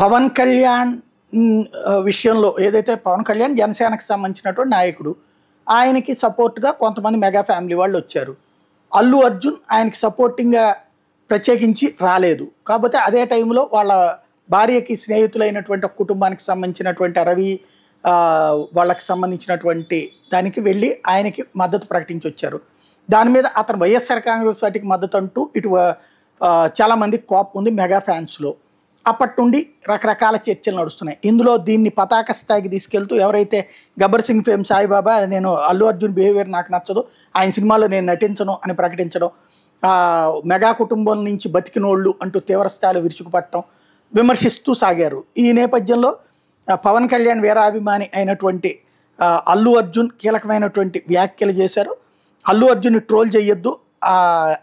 పవన్ కళ్యాణ్ విషయంలో ఏదైతే పవన్ కళ్యాణ్ జనసేనకు సంబంధించినటువంటి నాయకుడు, ఆయనకి సపోర్ట్గా కొంతమంది మెగా ఫ్యామిలీ వాళ్ళు వచ్చారు. అల్లు అర్జున్ ఆయనకి సపోర్టింగ్గా ప్రత్యేకించి రాలేదు. కాకపోతే అదే టైంలో వాళ్ళ భార్యకి స్నేహితులైనటువంటి ఒక కుటుంబానికి సంబంధించినటువంటి రవి వాళ్ళకి సంబంధించినటువంటి దానికి వెళ్ళి ఆయనకి మద్దతు ప్రకటించి వచ్చారు. దాని మీద అతను వైఎస్ఆర్ కాంగ్రెస్ పార్టీకి మద్దతు అంటూ ఇటు చాలామంది కోపం ఉంది మెగా ఫ్యాన్స్లో. అప్పటి నుండి రకరకాల చర్చలు నడుస్తున్నాయి. ఇందులో దీన్ని పతాక స్థాయికి తీసుకెళ్తూ ఎవరైతే గబ్బర్ సింగ్ ఫేమ్ సాయిబాబా, నేను అల్లు అర్జున్ బిహేవియర్ నాకు నచ్చదు, ఆయన సినిమాలో నేను నటించను అని ప్రకటించడం, మెగా కుటుంబం నుంచి బతికినోళ్ళు అంటూ తీవ్రస్థాయిలో విరుచుకుపట్టడం, విమర్శిస్తూ సాగారు. ఈ నేపథ్యంలో పవన్ కళ్యాణ్ వీరాభిమాని అయినటువంటి అల్లు అర్జున్ కీలకమైనటువంటి వ్యాఖ్యలు చేశారు. అల్లు అర్జున్ని ట్రోల్ చేయొద్దు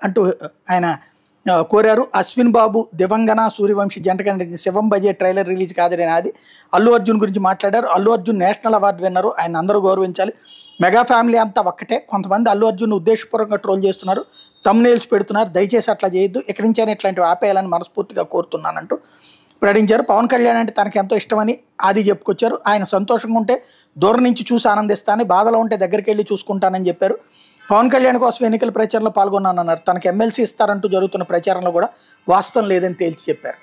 అంటూ ఆయన కోరారు. అశ్విన్ బాబు దివంగన సూర్యవంశీ జంటగా నటించిన శివం బజే ట్రైలర్ రిలీజ్ కాదని అది అల్లు అర్జున్ గురించి మాట్లాడారు. అల్లు అర్జున్ నేషనల్ అవార్డు విన్నరు, ఆయన అందరూ గౌరవించాలి. మెగా ఫ్యామిలీ అంతా ఒక్కటే, కొంతమంది అల్లు అర్జున్ ఉద్దేశపూర్వకంగా ట్రోల్ చేస్తున్నారు, థంబ్నెయిల్స్ పెడుతున్నారు, దయచేసి అట్లా చేయొద్దు, ఇక్కడి నుంచైనా ఇట్లాంటివి ఆపేయాలని మనస్ఫూర్తిగా కోరుతున్నానంటూ ప్రకటించారు. పవన్ కళ్యాణ్ అంటే తనకు ఎంతో ఇష్టమని ఆది చెప్పుకొచ్చారు. ఆయన సంతోషంగా ఉంటే దూరం నుంచి చూసి ఆనందిస్తానని, బాధలో ఉంటే దగ్గరికి వెళ్ళి చూసుకుంటానని చెప్పారు. పవన్ కళ్యాణ్ కోసం ఎన్నికల ప్రచారంలో పాల్గొన్నానన్నారు. తనకు ఎమ్మెల్సీ ఇస్తారంటూ జరుగుతున్న ప్రచారంలో కూడా వాస్తవం లేదని తేల్చి చెప్పారు.